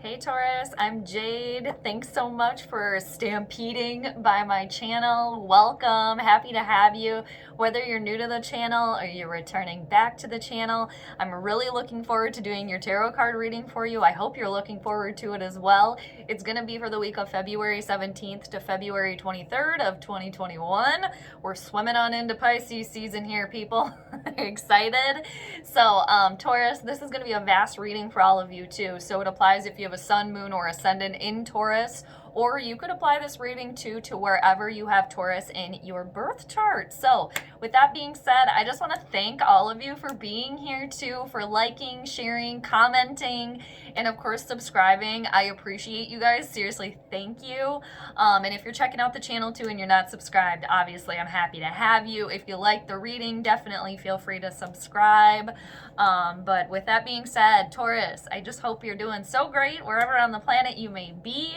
Hey Taurus, I'm Jade. Thanks so much for stampeding by my channel. Welcome, happy to have you. Whether you're new to the channel or you're returning back to the channel, I'm really looking forward to doing your tarot card reading for you. I hope you're looking forward to it as well. It's going to be for the week of February 17th to February 23rd of 2021. We're swimming on into Pisces season here, people. Excited? So, Taurus, this is going to be a vast reading for all of you too. So it applies if you have a sun, moon, or ascendant in Taurus, or you could apply this reading to wherever you have Taurus in your birth chart. So with that being said, I just want to thank all of you for being here too, for liking, sharing, commenting, and of course subscribing. I appreciate you guys. Seriously, thank you. And if you're checking out the channel too and you're not subscribed, obviously I'm happy to have you. If you like the reading, definitely feel free to subscribe. But with that being said, Taurus, I just hope you're doing so great wherever on the planet you may be.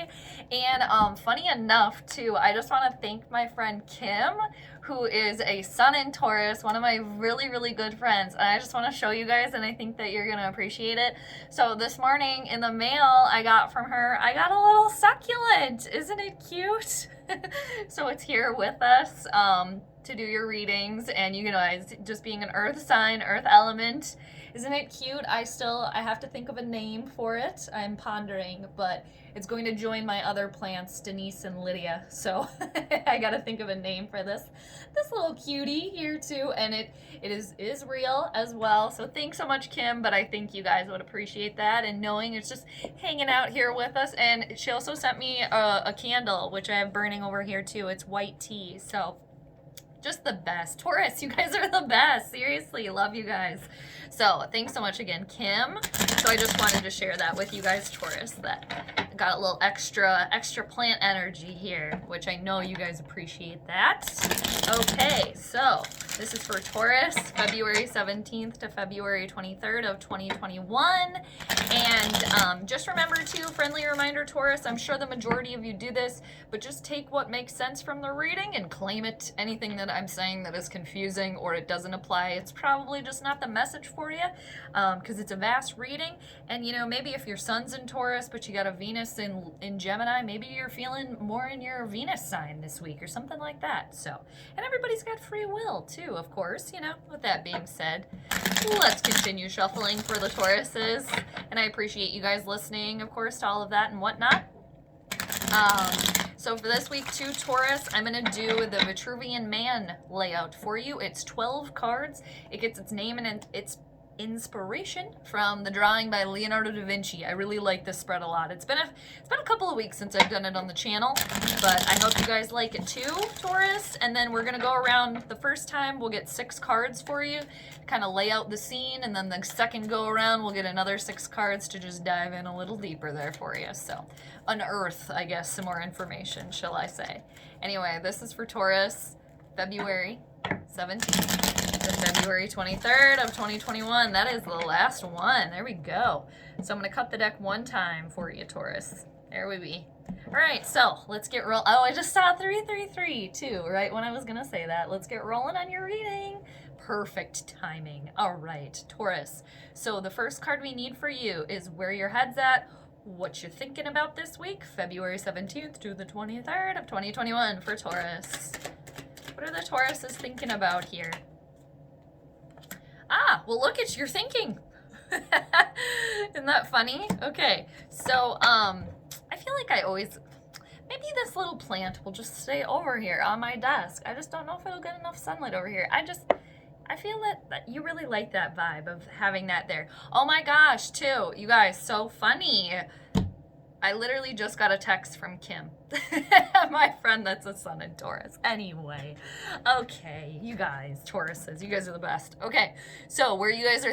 And funny enough too, I just want to thank my friend Kim, who is a sun in Taurus, one of my really good friends. And I just want to show you guys, and I think that you're going to appreciate it. So this morning in the mail I got from her, I got a little succulent. Isn't it cute? So it's here with us to do your readings, and you guys, just being an earth sign, earth element, isn't it cute? I have to think of a name for it. I'm pondering, but it's going to join my other plants, Denise and Lydia. So I got to think of a name for this little cutie here too, and it is real as well. So thanks so much, Kim, but I think you guys would appreciate that, and knowing it's just hanging out here with us. And she also sent me a candle, which I have burning over here too. It's white tea. So just the best. Taurus, you guys are the best. Seriously, love you guys. So thanks so much again, Kim. So I just wanted to share that with you guys, Taurus, that I got a little extra plant energy here, which I know you guys appreciate that. Okay, so this is for Taurus, February 17th to February 23rd of 2021. And just remember too, friendly reminder, Taurus, I'm sure the majority of you do this, but just take what makes sense from the reading and claim it. Anything that I'm saying that is confusing or it doesn't apply, it's probably just not the message for you, because it's a vast reading. And you know, maybe if your sun's in Taurus but you got a Venus in Gemini, maybe you're feeling more in your Venus sign this week or something like that. So, and everybody's got free will too, of course, you know. With that being said, let's continue shuffling for the Tauruses, and I appreciate you guys listening, of course, to all of that and whatnot. So for this week too, Taurus, I'm going to do the Vitruvian Man layout for you. It's 12 cards. It gets its name and its inspiration from the drawing by Leonardo da Vinci. I really like this spread a lot. It's been a couple of weeks since I've done it on the channel, but I hope you guys like it too, Taurus. And then we're gonna go around. The first time we'll get 6 cards for you, kind of lay out the scene, and then the second go around we'll get another 6 cards to just dive in a little deeper there for you. So unearth, I guess, some more information, shall I say. Anyway, this is for Taurus, February 17th. February 23rd of 2021. That is the last one. There we go. So I'm going to cut the deck one time for you, Taurus. There we be. All right, so let's get roll. Oh, I just saw 333 too, right when I was going to say that. Let's get rolling on your reading. Perfect timing. All right, Taurus. So the first card we need for you is where your head's at, what you're thinking about this week, February 17th to the 23rd of 2021 for Taurus. What are the Tauruses thinking about here? Ah, well, look at your thinking. Isn't that funny? Okay, so I feel like maybe this little plant will just stay over here on my desk. I just don't know if it'll get enough sunlight over here. I feel that you really like that vibe of having that there. Oh my gosh, too, you guys, so funny. I literally just got a text from Kim, my friend that's a sun in Taurus. Anyway, okay, you guys, Tauruses, you guys are the best. Okay, so where you guys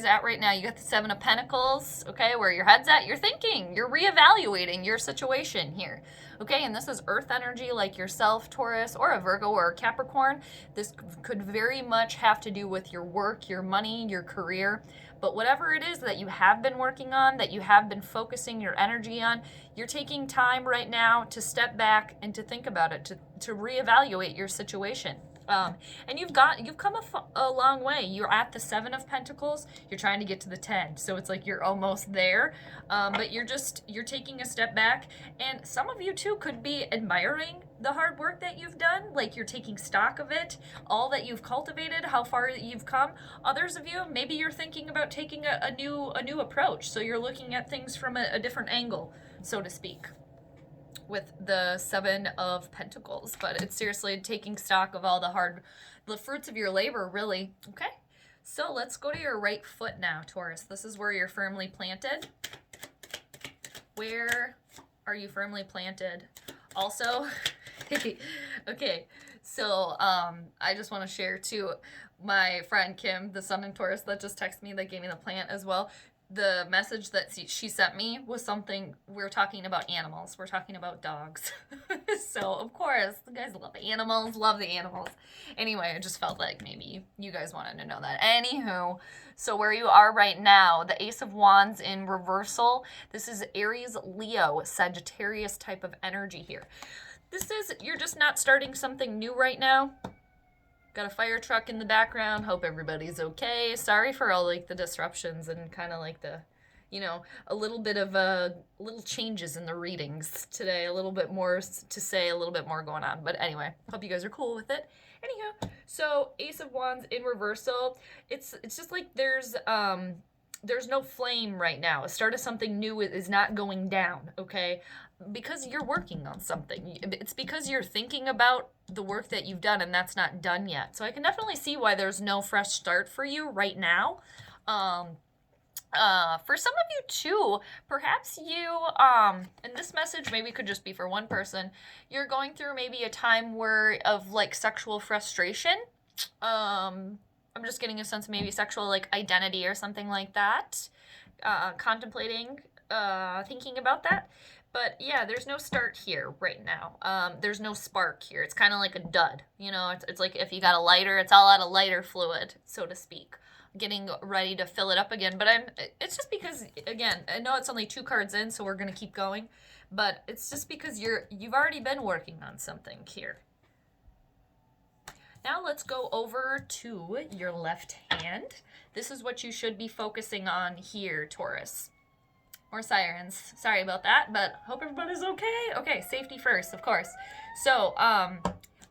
at right now? You got the 7 of Pentacles. Okay, where your head's at, you're thinking, you're reevaluating your situation here. Okay, and this is earth energy like yourself, Taurus, or a Virgo or a Capricorn. This could very much have to do with your work, your money, your career. But whatever it is that you have been working on, that you have been focusing your energy on, you're taking time right now to step back and to think about it, to reevaluate your situation. And you've come a long way. You're at the 7 of Pentacles. You're trying to get to the 10. So it's like you're almost there. But you're taking a step back. And some of you too could be admiring the hard work that you've done. Like you're taking stock of it, all that you've cultivated, how far you've come. Others of you, maybe you're thinking about taking a new approach. So you're looking at things from a different angle, so to speak, with the 7 of Pentacles. But it's seriously taking stock of all the fruits of your labor, really. Okay, so let's go to your right foot now, Taurus. This is where you're firmly planted. Where are you firmly planted? Also, okay, so I just want to share too, my friend Kim, the sun in Taurus, that just texted me, that gave me the plant as well. The message that she sent me was something, we're talking about animals. We're talking about dogs. So, of course, the guys love animals, love the animals. Anyway, I just felt like maybe you guys wanted to know that. Anywho, so where you are right now, the Ace of Wands in reversal. This is Aries, Leo, Sagittarius type of energy here. You're just not starting something new right now. Got a fire truck in the background. Hope everybody's okay. Sorry for all like the disruptions and kind of like the, a little bit of little changes in the readings today. A little bit more to say, a little bit more going on. But anyway, hope you guys are cool with it. Anywho, so Ace of Wands in reversal. It's just like there's no flame right now. A start of something new is not going down, okay? Because you're working on something. It's because you're thinking about the work that you've done and that's not done yet. So I can definitely see why there's no fresh start for you right now. For some of you too, perhaps you, and this message maybe could just be for one person, you're going through maybe a time of like sexual frustration. I'm just getting a sense of maybe sexual like identity or something like that. Contemplating, thinking about that. But yeah, there's no start here right now. There's no spark here. It's kind of like a dud. It's like if you got a lighter, it's all out of lighter fluid, so to speak. Getting ready to fill it up again. But it's just because, again, I know it's only 2 cards in, so we're going to keep going. But it's just because you've already been working on something here. Now let's go over to your left hand. This is what you should be focusing on here, Taurus. More sirens. Sorry about that, but hope everybody's okay. Okay, safety first, of course. So,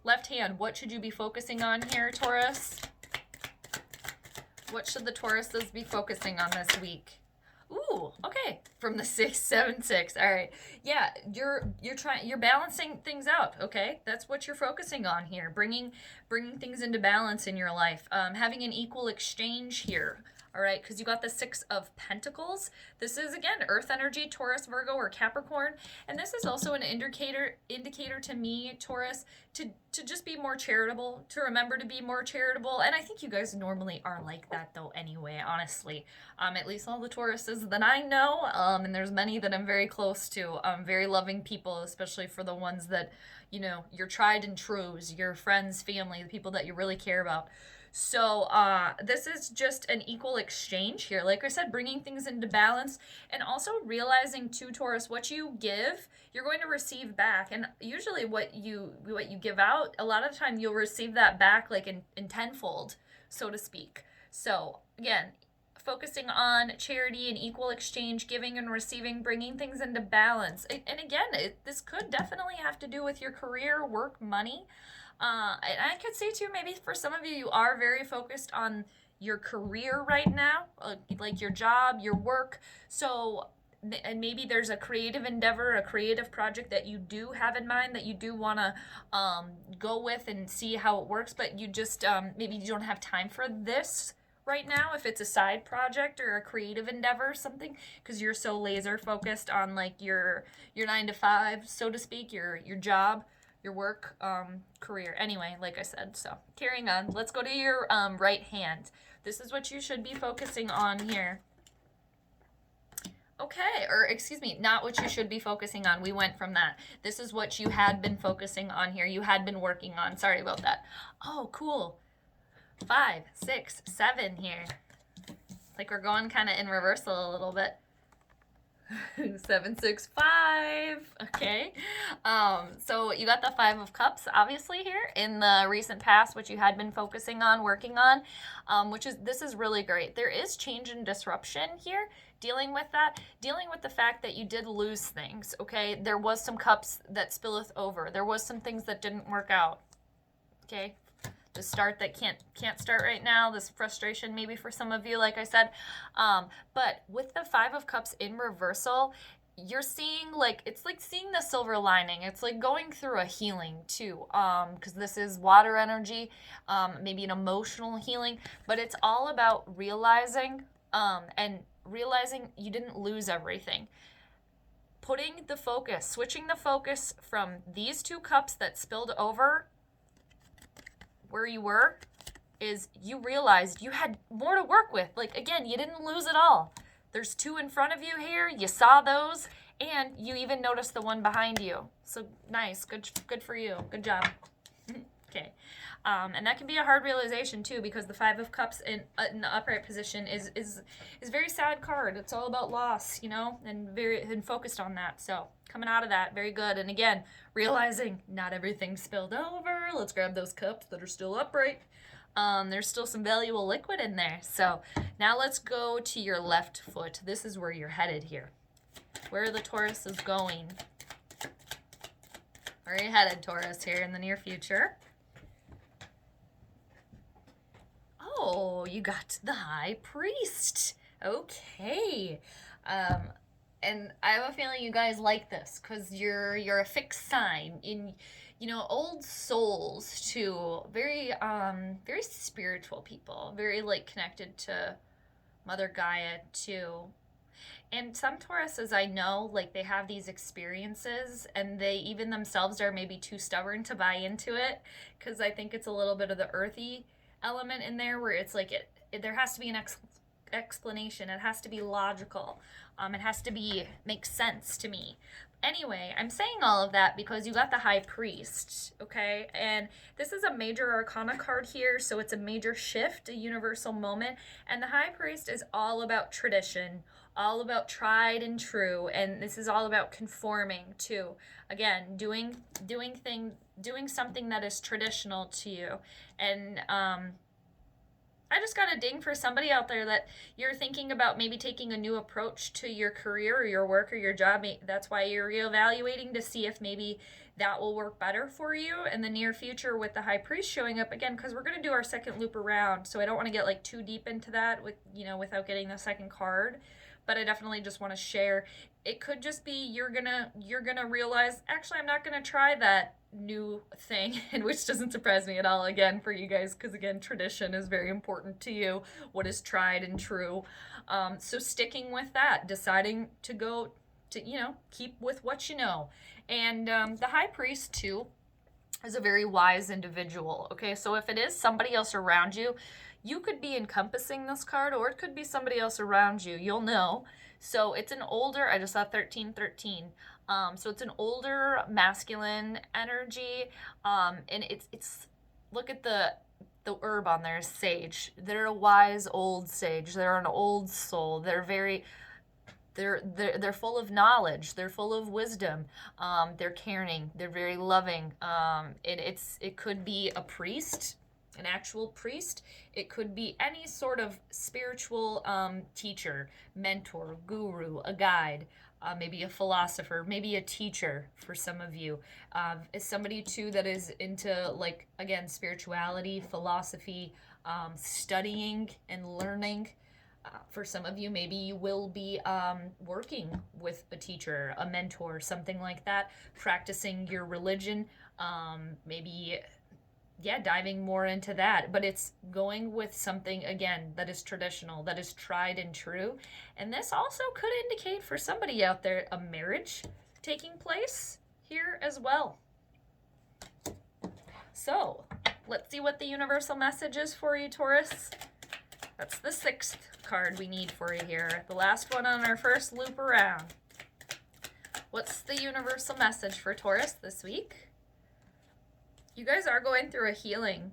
left hand, what should you be focusing on here, Taurus? What should the Tauruses be focusing on this week? Ooh, okay. From the 676. All right. Yeah, you're balancing things out, okay? That's what you're focusing on here. Bringing things into balance in your life. Having an equal exchange here. All right, because you got the 6 of Pentacles. This is, again, Earth energy, Taurus, Virgo, or Capricorn. And this is also an indicator to me, Taurus, to just be more charitable, to remember to be more charitable. And I think you guys normally are like that, though, anyway, honestly. At least all the Tauruses that I know, and there's many that I'm very close to, very loving people, especially for the ones that, your tried and trues, your friends, family, the people that you really care about. So this is just an equal exchange here. Like I said, bringing things into balance and also realizing too, Taurus, what you give, you're going to receive back. And usually what you give out, a lot of the time you'll receive that back like in tenfold, so to speak. So again, focusing on charity and equal exchange, giving and receiving, bringing things into balance. And again, this could definitely have to do with your career, work, money. And I could say too, maybe for some of you, you are very focused on your career right now, like your job, your work. So, and maybe there's a creative endeavor, a creative project that you do have in mind that you do want to go with and see how it works, but you just, maybe you don't have time for this right now, if it's a side project or a creative endeavor or something, because you're so laser focused on like your 9 to 5, so to speak, your job, your work, career. Anyway, like I said, so carrying on. Let's go to your right hand. This is what you should be focusing on here. Okay, or excuse me, not what you should be focusing on. We went from that. This is what you had been focusing on here. You had been working on. Sorry about that. Oh, cool. 5, 6, 7 here. Like we're going kind of in reversal a little bit. 765. Okay. So you got the Five of Cups, obviously, here in the recent past, which you had been focusing on, working on, this is really great. There is change and disruption here, dealing with that, dealing with the fact that you did lose things, okay? There was some cups that spilleth over. There was some things that didn't work out, okay? The start that can't start right now, this frustration maybe for some of you, like I said. But with the Five of Cups in reversal, you're seeing, like, it's like seeing the silver lining. It's like going through a healing too, because this is water energy, maybe an emotional healing, but it's all about realizing and realizing you didn't lose everything. Putting the focus, switching the focus from these two cups that spilled over where you were, is you realized you had more to work with. Like, again, you didn't lose it all. There's two in front of you here. You saw those, and you even noticed the one behind you. So nice. Good for you. Good job. Okay. And that can be a hard realization too, because the Five of Cups in the upright position is very sad card. It's all about loss, you know, and focused on that. So coming out of that, very good. And again, realizing not everything spilled over. Let's grab those cups that are still upright. There's still some valuable liquid in there. So now let's go to your left foot. This is where you're headed here. Where the Taurus is going. Where are you headed, Taurus, here in the near future? Oh, you got the High Priest. Okay. And I have a feeling you guys like this because you're a fixed sign in, you know, old souls to very spiritual people, very like connected to Mother Gaia too. And some Tauruses I know, like, they have these experiences and they even themselves are maybe too stubborn to buy into it, because I think it's a little bit of the earthy element in there where it's like there has to be an explanation. It has to be logical. It has to make sense to me. Anyway, I'm saying all of that because you got the High Priest, okay? And this is a major arcana card here, so it's a major shift, a universal moment. And the High Priest is all about tradition, all about tried and true, and this is all about conforming to, again, doing something that is traditional to you. And I just got a ding for somebody out there that you're thinking about maybe taking a new approach to your career or your work or your job. That's why you're reevaluating to see if maybe that will work better for you in the near future with the High Priest showing up again, because we're going to do our second loop around. So I don't want to get like too deep into that without getting the second card. But I definitely just want to share. It could just be you're gonna realize, actually, I'm not gonna try that new thing, and which doesn't surprise me at all, again, for you guys, because again, tradition is very important to you, what is tried and true. So sticking with that, deciding to go to, keep with what you know. And the High Priest too is a very wise individual. Okay, so if it is somebody else around you, you could be encompassing this card, or it could be somebody else around you. You'll know. So it's an older, I just saw 1313. So it's an older masculine energy. And it's look at the herb on there, sage. They're a wise old sage. They're an old soul. They're very they're full of knowledge. They're full of wisdom. They're caring. They're very loving. It could be a priest, an actual priest. It could be any sort of spiritual teacher, mentor, guru, a guide, maybe a philosopher, maybe a teacher for some of you. Is somebody too that is into, like, again, spirituality, philosophy, studying and learning. For some of you, maybe you will be working with a teacher, a mentor, something like that, practicing your religion, maybe diving more into that. But it's going with something, again, that is traditional, that is tried and true. And this also could indicate for somebody out there a marriage taking place here as well. So let's see what the universal message is for you, Taurus. That's the 6th card we need for you here. The last one on our first loop around. What's the universal message for Taurus this week? You guys are going through a healing.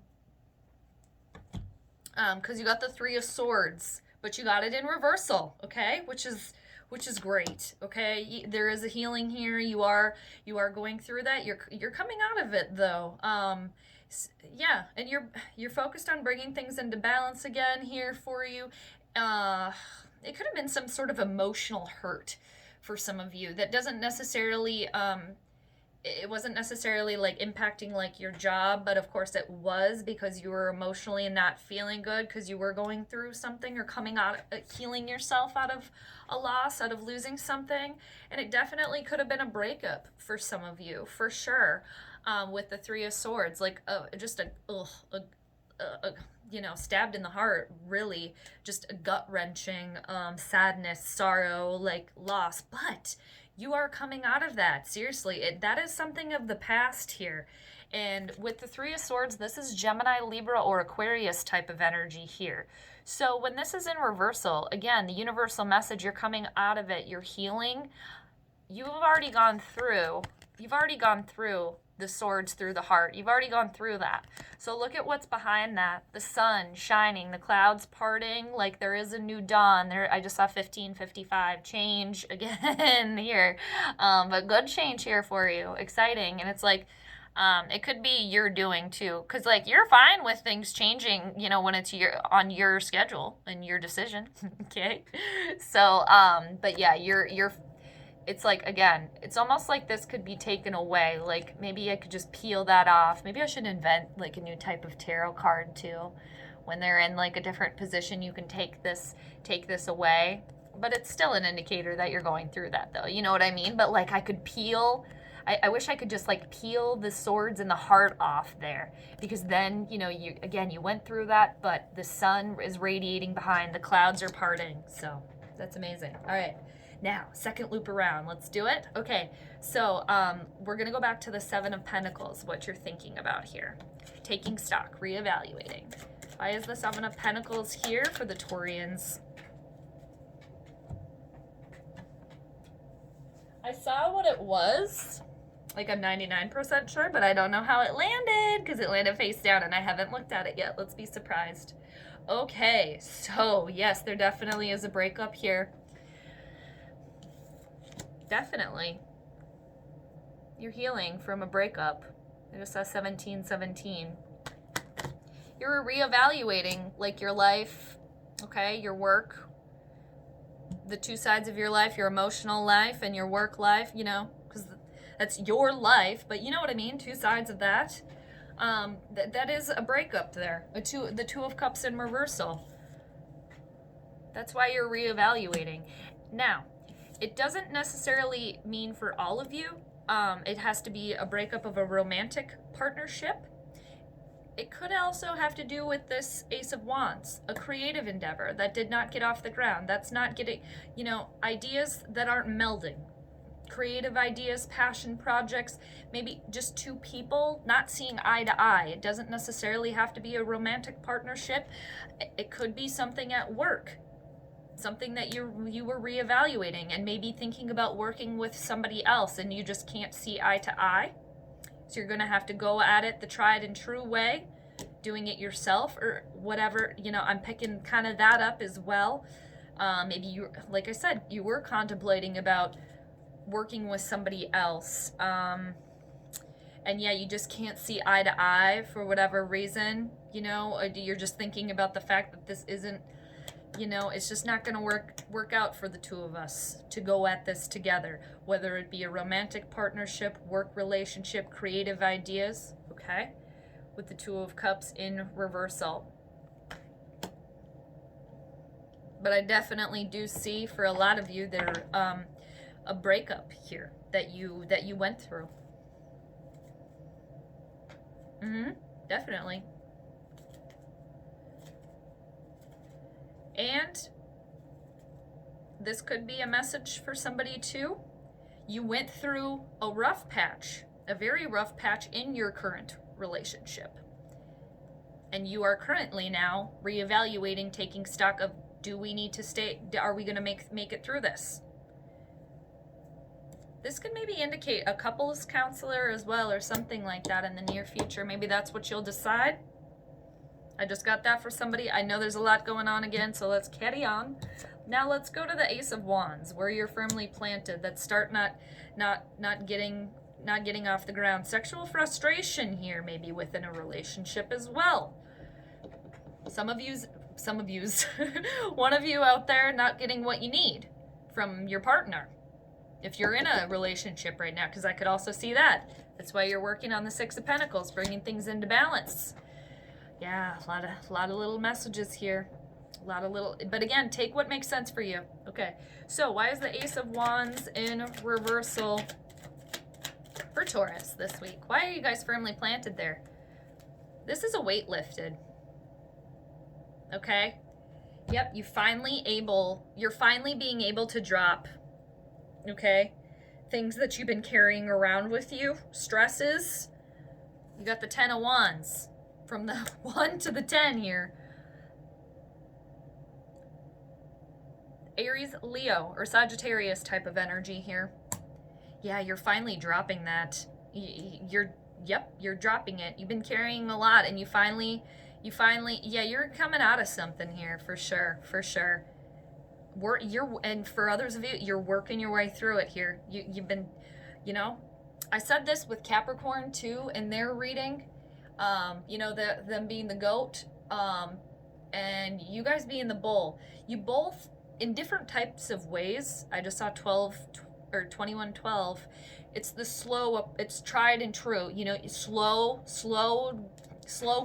Because you got the 3 of Swords, but you got it in reversal, okay? Which is which is great. Okay, there is a healing here. You are going through that. You're coming out of it though. Yeah, and you're focused on bringing things into balance again here for you. It could have been some sort of emotional hurt for some of you that doesn't necessarily it wasn't necessarily like impacting like your job, but of course it was, because you were emotionally not feeling good because you were going through something or coming out, healing yourself out of a loss, out of losing something. And it definitely could have been a breakup for some of you, for sure. With the Three of Swords, like just a stabbed in the heart, really, just a gut-wrenching sadness, sorrow, like loss. But you are coming out of that. Seriously, that is something of the past here. And with the Three of Swords, this is Gemini, Libra, or Aquarius type of energy here. So when this is in reversal, again, the universal message, you're coming out of it, you're healing. You've already gone through the swords through the heart. You've already gone through that. So look at what's behind that. The sun shining, the clouds parting, like there is a new dawn. There, I just saw 1555, change again here. But good change here for you. Exciting. And it's like, it could be your doing too. Because like you're fine with things changing, when it's on your schedule and your decision. Okay. So, but yeah, it's like, again, it's almost like this could be taken away. Like maybe I could just peel that off. Maybe I should invent like a new type of tarot card too. When they're in like a different position, you can take this away. But it's still an indicator that you're going through that though. You know what I mean? But like I could I wish I could just like peel the swords and the heart off there, because then, you went through that, but the sun is radiating behind, the clouds are parting. So that's amazing. All right. Now, second loop around. Let's do it. Okay, so we're going to go back to the Seven of Pentacles, what you're thinking about here. Taking stock, reevaluating. Why is the Seven of Pentacles here for the Taurians? I saw what it was. Like, I'm 99% sure, but I don't know how it landed, because it landed face down and I haven't looked at it yet. Let's be surprised. Okay, so yes, there definitely is a breakup here. Definitely. You're healing from a breakup. I just saw 1717. You're reevaluating like your life, okay, your work, the two sides of your life, your emotional life and your work life, because that's your life, but you know what I mean, two sides of that. That is a breakup there. The Two of Cups in reversal. That's why you're reevaluating. Now, it doesn't necessarily mean for all of you. It has to be a breakup of a romantic partnership. It could also have to do with this Ace of Wands, a creative endeavor that did not get off the ground. That's not getting, ideas that aren't melding. Creative ideas, passion projects, maybe just two people not seeing eye to eye. It doesn't necessarily have to be a romantic partnership. It could be something at work. Something that you were reevaluating and maybe thinking about working with somebody else and you just can't see eye to eye. So you're going to have to go at it the tried and true way, doing it yourself or whatever. I'm picking kind of that up as well. Maybe you, like I said, you were contemplating about working with somebody else. And yeah, you just can't see eye to eye for whatever reason. You're just thinking about the fact that this isn't, it's just not going to work out for the two of us to go at this together, whether it be a romantic partnership, work relationship, creative ideas, okay, with the Two of Cups in reversal. But I definitely do see for a lot of you there a breakup here that you went through. Definitely. And this could be a message for somebody too. You went through a rough patch, a very rough patch in your current relationship. And you are currently now reevaluating, taking stock of, do we need to stay? Are we going to make it through this? This could maybe indicate a couples counselor as well or something like that in the near future. Maybe that's what you'll decide. I just got that for somebody. I know there's a lot going on again, so let's carry on. Now let's go to the Ace of Wands, where you're firmly planted. That start not getting off the ground. Sexual frustration here, maybe within a relationship as well. Some of you's, one of you out there not getting what you need from your partner. If you're in a relationship right now, because I could also see that. That's why you're working on the Six of Pentacles, bringing things into balance. Yeah, a lot of little messages here. A lot of little, but again, take what makes sense for you. Okay, so why is the Ace of Wands in reversal for Taurus this week? Why are you guys firmly planted there? This is a weight lifted. Okay? Yep, you're finally being able to drop, okay, things that you've been carrying around with you, stresses. You got the 10 of Wands from the 1 to the 10 here. Aries, Leo, or Sagittarius type of energy here. Yeah, you're finally dropping that. You're dropping it. You've been carrying a lot, and you finally, yeah, you're coming out of something here for sure. And for others of you, you're working your way through it here. You've been, I said this with Capricorn too in their reading. Them being the goat, and you guys being the bull. You both, in different types of ways. I just saw 2112. It's the slow, it's tried and true. Slow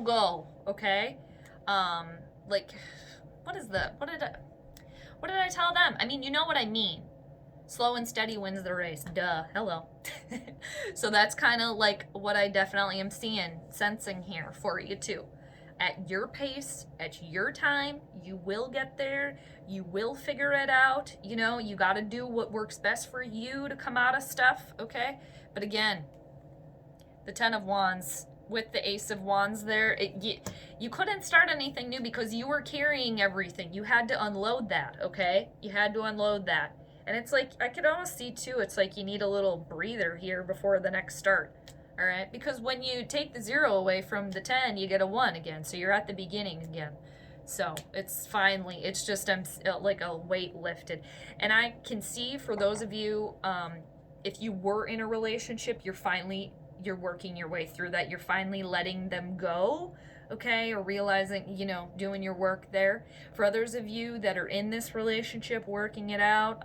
go. Okay. What did I tell them? I mean, you know what I mean. Slow and steady wins the race. Duh. Hello. So that's kind of like what I definitely am sensing here for you too. At your pace, at your time, you will get there. You will figure it out. You got to do what works best for you to come out of stuff, okay? But again, the 10 of Wands with the Ace of Wands there, you couldn't start anything new because you were carrying everything. You had to unload that, okay? You had to unload that. And it's like, I could almost see too, it's like you need a little breather here before the next start. All right, because when you take the 0 away from the 10, you get a 1 again. So you're at the beginning again. So it's just like a weight lifted. And I can see for those of you, if you were in a relationship, you're working your way through that. You're finally letting them go, okay? Or realizing, doing your work there. For others of you that are in this relationship, working it out,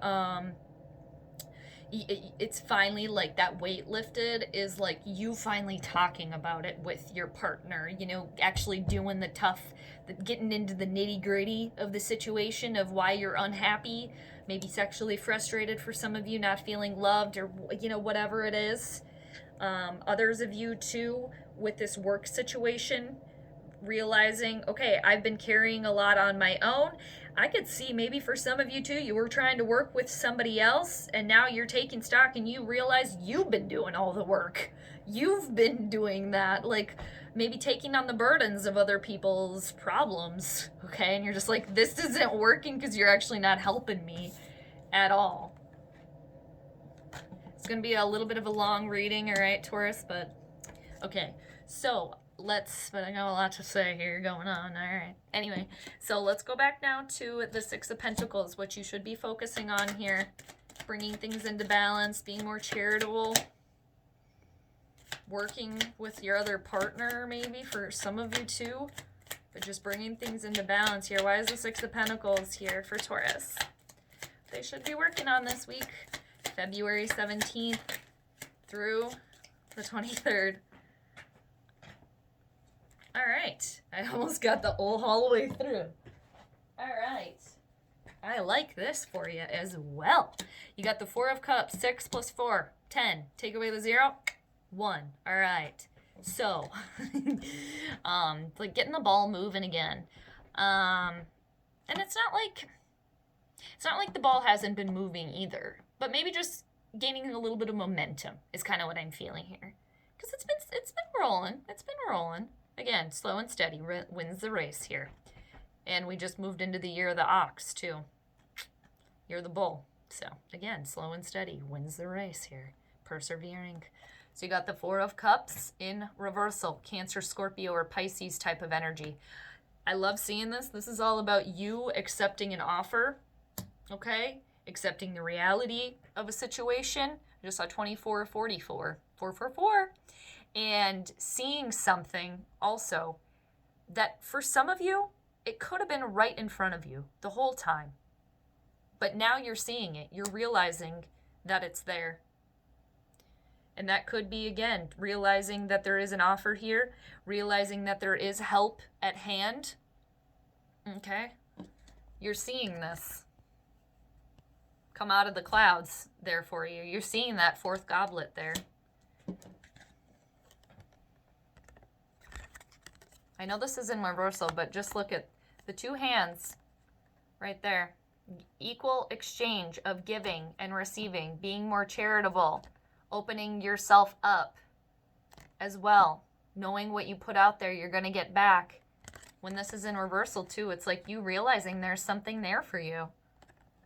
it's finally like that weight lifted is like you finally talking about it with your partner, actually doing the tough, getting into the nitty gritty of the situation of why you're unhappy, maybe sexually frustrated for some of you, not feeling loved, or whatever it is. Others of you too with this work situation, realizing, okay, I've been carrying a lot on my own. I could see maybe for some of you too, you were trying to work with somebody else and now you're taking stock and you realize you've been doing all the work. You've been doing that, like maybe taking on the burdens of other people's problems, okay? And you're just like, this isn't working because you're actually not helping me at all. It's going to be a little bit of a long reading, all right, Taurus, but okay. So but I got a lot to say here going on, all right. Anyway, so let's go back now to the Six of Pentacles, what you should be focusing on here. Bringing things into balance, being more charitable, working with your other partner maybe for some of you too, but just bringing things into balance here. Why is the Six of Pentacles here for Taurus? They should be working on this week, February 17th through the 23rd. All right, I almost got the all the way through. All right, I like this for you as well. You got the 4 of Cups, 6 plus 4, 10. Take away the 0, 1. All right, so like getting the ball moving again. And it's not like the ball hasn't been moving either, but maybe just gaining a little bit of momentum is kind of what I'm feeling here. Because it's been rolling. It's been rolling. Again, slow and steady wins the race here. And we just moved into the year of the ox, too. You're the bull. So, again, slow and steady wins the race here. Persevering. So you got the 4 of Cups in reversal. Cancer, Scorpio, or Pisces type of energy. I love seeing this. This is all about you accepting an offer okay? Accepting the reality of a situation. I just saw 2444, 444, and seeing something also that for some of you, it could have been right in front of you the whole time. But now you're seeing it. You're realizing that it's there. And that could be, again, realizing that there is an offer here, realizing that there is help at hand. Okay? You're seeing this come out of the clouds there for you. You're seeing that fourth goblet there. I know this is in reversal, but just look at the two hands right there. Equal exchange of giving and receiving, being more charitable, opening yourself up as well, knowing what you put out there, you're going to get back. When this is in reversal too, it's like you realizing there's something there for you.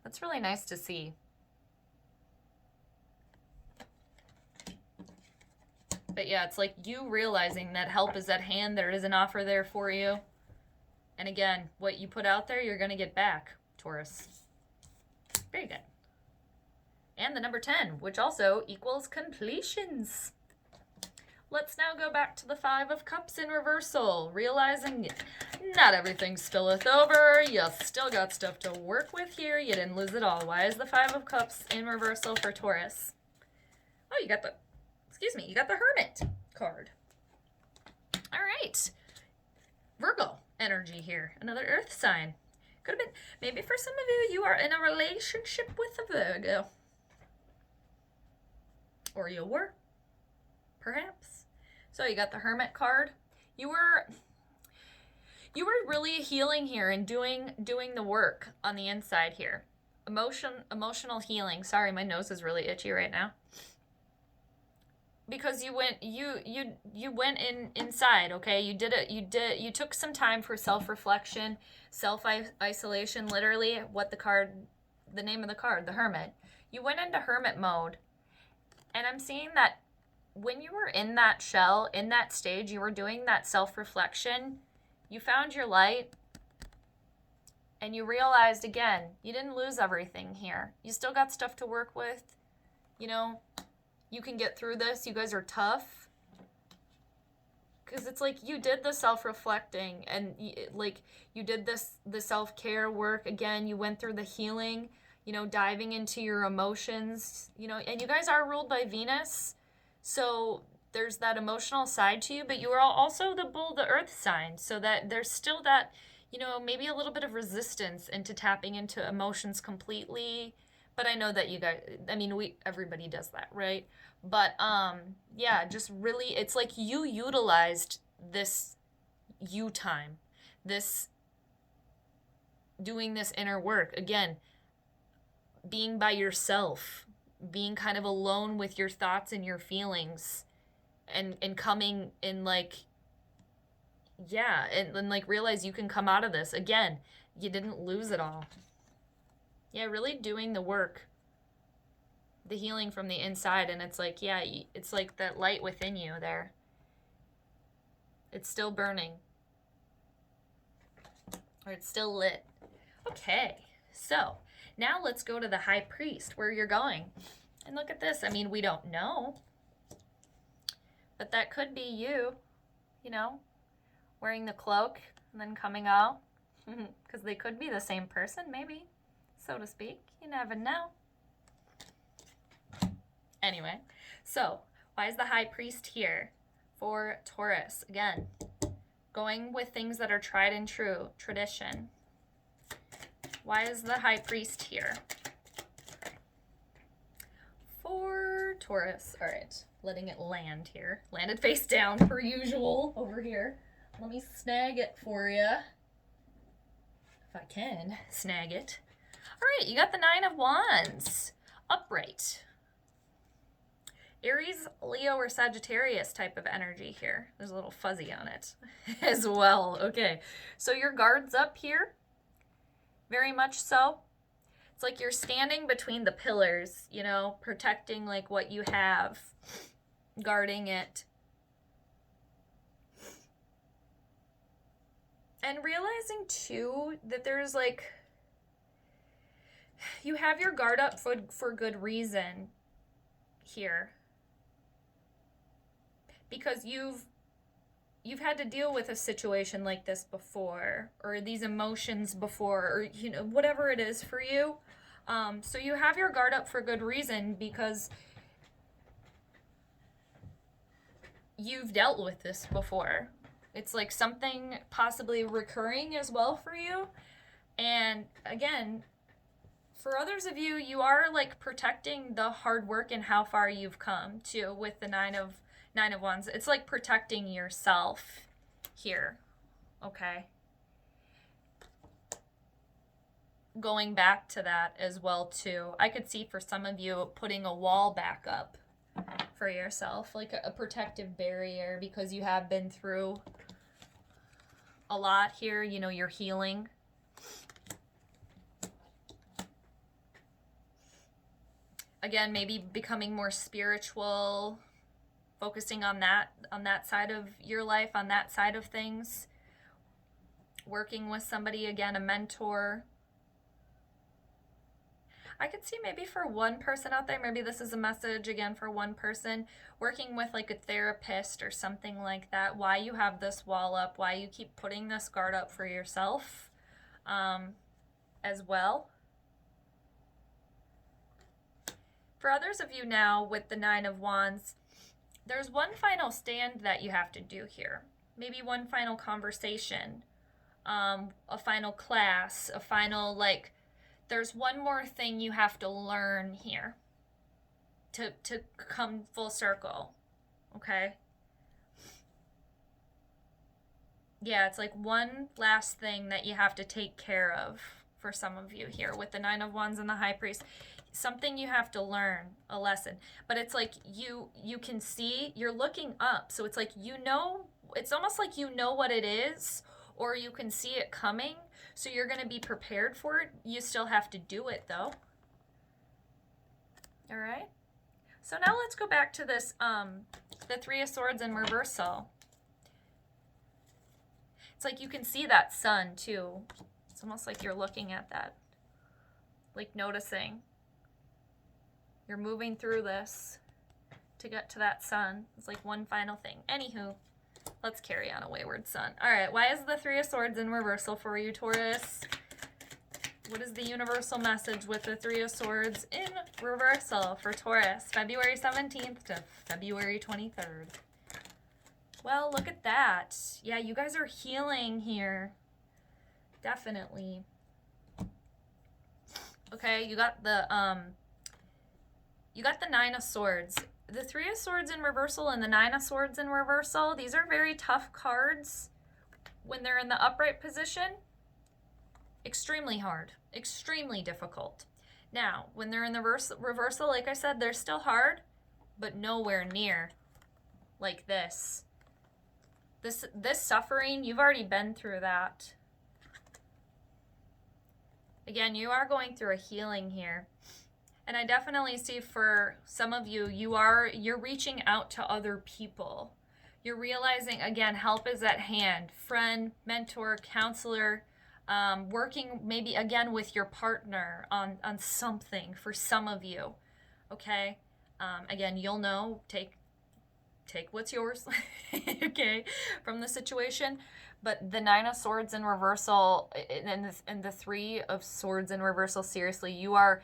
That's really nice to see. But yeah, it's like you realizing that help is at hand. There is an offer there for you. And again, what you put out there, you're going to get back, Taurus. Very good. And the number 10, which also equals completions. Let's now go back to the 5 of Cups in reversal, realizing not everything spilleth over. You still got stuff to work with here. You didn't lose it all. Why is the 5 of Cups in reversal for Taurus? Oh, you got the, you got the Hermit card. All right. Virgo energy here. Another earth sign. Could have been, maybe for some of you, you are in a relationship with a Virgo. Or you were, perhaps. So you got the Hermit card. You were really healing here and doing the work on the inside here. Emotional healing. Sorry, my nose is really itchy right now. Because you went inside, okay? You took some time for self-reflection, self-isolation, literally the name of the card, the Hermit. You went into hermit mode. And I'm seeing that when you were in that shell, in that stage, you were doing that self-reflection, you found your light, and you realized, again, you didn't lose everything here. You still got stuff to work with. You know, you can get through this. You guys are tough. Because it's like you did the self-reflecting, and you did the self-care work. Again, you went through the healing, you know, diving into your emotions, you know, and you guys are ruled by Venus. So there's that emotional side to you, but you are also the bull, the earth sign. So that there's still that, you know, maybe a little bit of resistance into tapping into emotions completely. But I know that you guys, I mean, everybody does that, right? But yeah, just really, it's like you utilized this you time, this doing this inner work. Again, being by yourself, being kind of alone with your thoughts and your feelings, and coming in like, yeah, and like realize you can come out of this. Again, you didn't lose it all. Yeah, really doing the work, the healing from the inside. And it's like, yeah, it's like that light within you there. It's still burning. Or it's still lit. Okay, so now let's go to the High Priest, where you're going. And look at this. I mean, we don't know. But that could be you, you know, wearing the cloak and then coming out. Because they could be the same person, maybe, so to speak. You never know. Anyway, so why is the High Priest here for Taurus? Again, going with things that are tried and true, tradition. Why is the High Priest here for Taurus? All right, letting it land here. Landed face down per usual over here. Let me snag it for you. If I can snag it. All right, you got the 9 of Wands. Upright. Aries, Leo, or Sagittarius type of energy here. There's a little fuzzy on it as well. Okay, so your guard's up here. Very much so. It's like you're standing between the pillars, you know, protecting like what you have, guarding it. And realizing too that there's like, You have your guard up for good reason here. Because you've had to deal with a situation like this before, or these emotions before, or you know, whatever it is for you. So you have your guard up for good reason, because you've dealt with this before. It's like something possibly recurring as well for you. And again, for others of you, you are like protecting the hard work and how far you've come too with the nine of wands. It's like protecting yourself here. Okay. Going back to that as well too. I could see for some of you putting a wall back up for yourself, like a protective barrier, because you have been through a lot here. You know, you're healing. Again, maybe becoming more spiritual, focusing on that side of your life, on that side of things. Working with somebody, again, a mentor. I could see maybe for one person out there, maybe this is a message again for one person, working with like a therapist or something like that, why you have this wall up, why you keep putting this guard up for yourself as well. For others of you now with the 9 of Wands, there's one final stand that you have to do here. Maybe one final conversation, a final class, a final, like, there's one more thing you have to learn here to come full circle, okay? Yeah, it's like one last thing that you have to take care of for some of you here with the 9 of Wands and the High Priest. Something you have to learn, a lesson. But it's like you can see, you're looking up. So it's like, you know, it's almost like you know what it is, or you can see it coming. So you're going to be prepared for it. You still have to do it though. All right. So now let's go back to this, the 3 of Swords in reversal. It's like you can see that sun too. It's almost like you're looking at that, like noticing. You're moving through this to get to that sun. It's like one final thing. Anywho, let's carry on a wayward sun. All right, why is the 3 of Swords in reversal for you, Taurus? What is the universal message with the 3 of Swords in reversal for Taurus, February 17th to February 23rd? Well, look at that. Yeah, you guys are healing here. Definitely. Okay, you got the 9 of Swords. The 3 of Swords in reversal and the 9 of Swords in reversal, these are very tough cards when they're in the upright position. Extremely hard, extremely difficult. Now, when they're in the reversal, like I said, they're still hard, but nowhere near like this. This suffering, you've already been through that. Again, you are going through a healing here. And I definitely see for some of you, you're reaching out to other people. You're realizing, again, help is at hand. Friend, mentor, counselor, working maybe again with your partner on something for some of you. Okay? Again, you'll know, take what's yours, okay, from the situation. But the 9 of Swords in reversal and the 3 of Swords in reversal, seriously, you are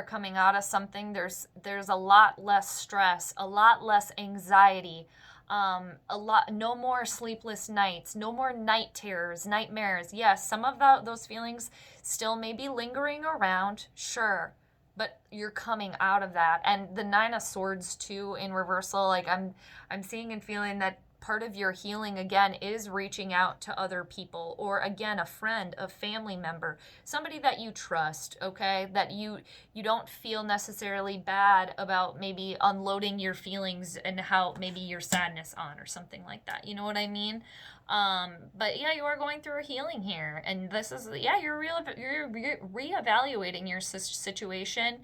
coming out of something. There's a lot less stress, a lot less anxiety, no more sleepless nights, no more night terrors, nightmares. Yes, some of those feelings still may be lingering around, sure, but you're coming out of that. And the 9 of Swords too in reversal, like I'm seeing and feeling that part of your healing again is reaching out to other people, or again a friend, a family member, somebody that you trust, okay, that you don't feel necessarily bad about maybe unloading your feelings and how maybe your sadness on or something like that, you know what I mean? But yeah, you are going through a healing here, and this is, yeah, you're reevaluating your situation,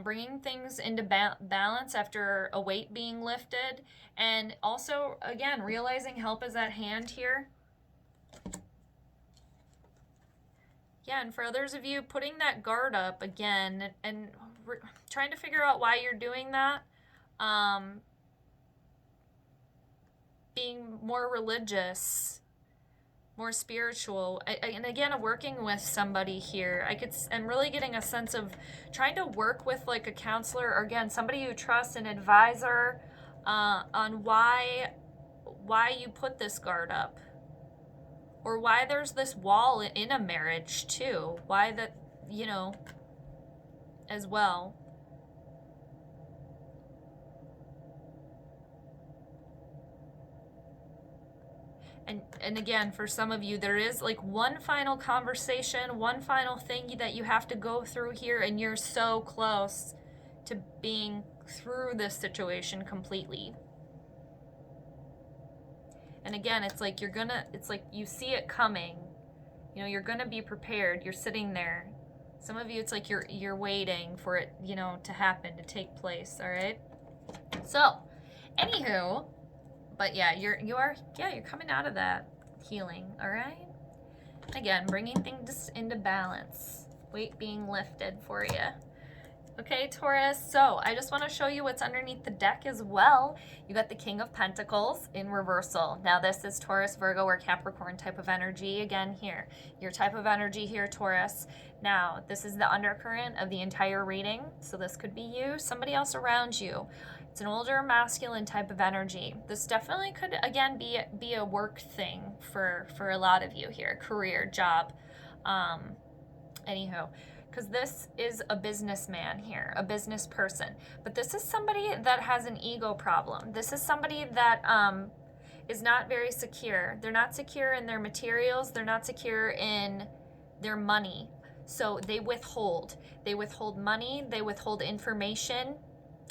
bringing things into balance after a weight being lifted, and also, again, realizing help is at hand here. Yeah, and for others of you, putting that guard up again and trying to figure out why you're doing that. Being more religious, more spiritual, and again, working with somebody here. I'm really getting a sense of trying to work with like a counselor, or again, somebody you trust, an advisor, on why you put this guard up, or why there's this wall in a marriage too. Why that, you know, as well. And again, for some of you, there is like one final conversation, one final thing that you have to go through here, and you're so close to being through this situation completely. And again, it's like it's like you see it coming. You know, you're gonna be prepared. You're sitting there. Some of you, it's like you're waiting for it, you know, to happen, to take place. All right. So, anywho, but yeah, you're coming out of that healing. All right. Again, bringing things into balance. Weight being lifted for you. Okay, Taurus, so I just want to show you what's underneath the deck as well. You got the King of Pentacles in reversal. Now this is Taurus, Virgo, or Capricorn type of energy again here. Your type of energy here, Taurus. Now, this is the undercurrent of the entire reading. So this could be you, somebody else around you. It's an older masculine type of energy. This definitely could, again, be a work thing for a lot of you here. Career, job, anywho. Because this is a businessman here, a business person. But this is somebody that has an ego problem. This is somebody that is not very secure. They're not secure in their materials. They're not secure in their money. So they withhold. They withhold money. They withhold information,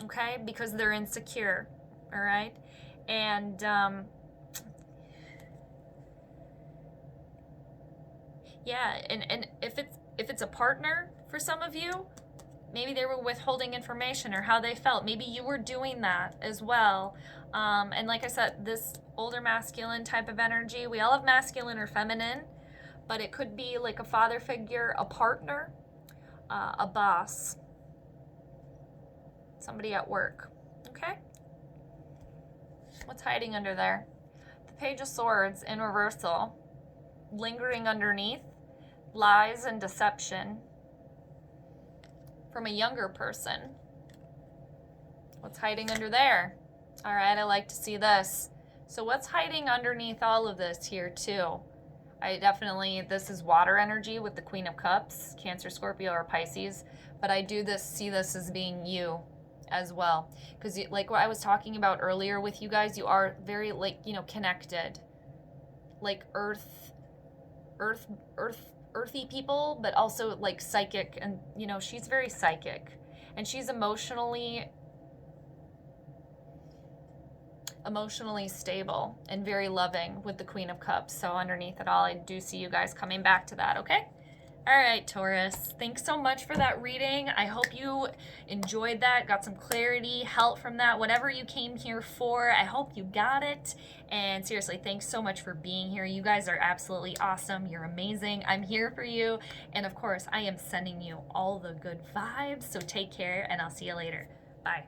okay, because they're insecure, all right? And yeah, and if it's a partner for some of you, maybe they were withholding information or how they felt. Maybe you were doing that as well. And like I said, this older masculine type of energy, we all have masculine or feminine, but it could be like a father figure, a partner, a boss, somebody at work, okay? What's hiding under there? The Page of Swords in reversal, lingering underneath, lies and deception from a younger person. What's hiding under there? All right, I like to see this. So what's hiding underneath all of this here too? This is water energy with the Queen of Cups, Cancer, Scorpio, or Pisces, but I see this as being you as well. Because like what I was talking about earlier with you guys, you are very connected. Like earthy people, but also like psychic, and she's very psychic, and she's emotionally stable and very loving with the Queen of Cups. So underneath it all, I do see you guys coming back to that, okay? All right, Taurus, thanks so much for that reading. I hope you enjoyed that, got some clarity, help from that, whatever you came here for. I hope you got it. And seriously, thanks so much for being here. You guys are absolutely awesome. You're amazing. I'm here for you. And of course, I am sending you all the good vibes. So take care, and I'll see you later. Bye.